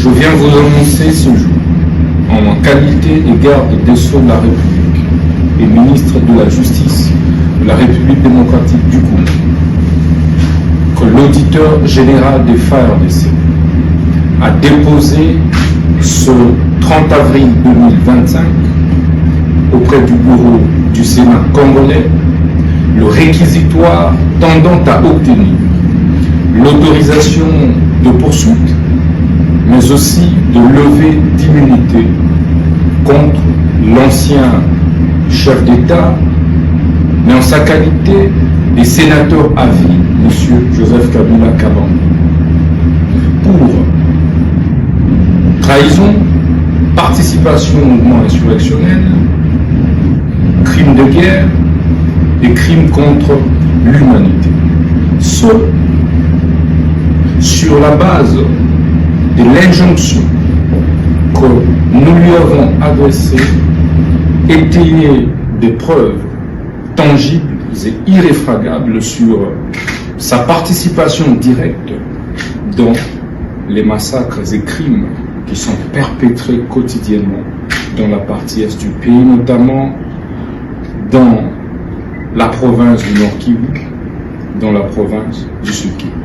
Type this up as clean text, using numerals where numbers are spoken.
Je viens vous annoncer ce jour, en ma qualité de garde des Sceaux de la République et ministre de la Justice de la République démocratique du Congo, que l'auditeur général des FARDC a déposé ce 30 avril 2025 auprès du bureau du Sénat congolais le réquisitoire tendant à obtenir l'autorisation de poursuite, mais aussi de levée d'immunité contre l'ancien chef d'État, mais en sa qualité de sénateur à vie, M. Joseph Kabila Kabange, pour trahison, participation au mouvement insurrectionnel, crimes de guerre et crimes contre l'humanité. Ce, sur la base de l'injonction que nous lui avons adressée, étayer des preuves tangibles et irréfragables sur sa participation directe dans les massacres et crimes qui sont perpétrés quotidiennement dans la partie est du pays, notamment dans la province du Nord Kivu, dans la province du Sud Kivu.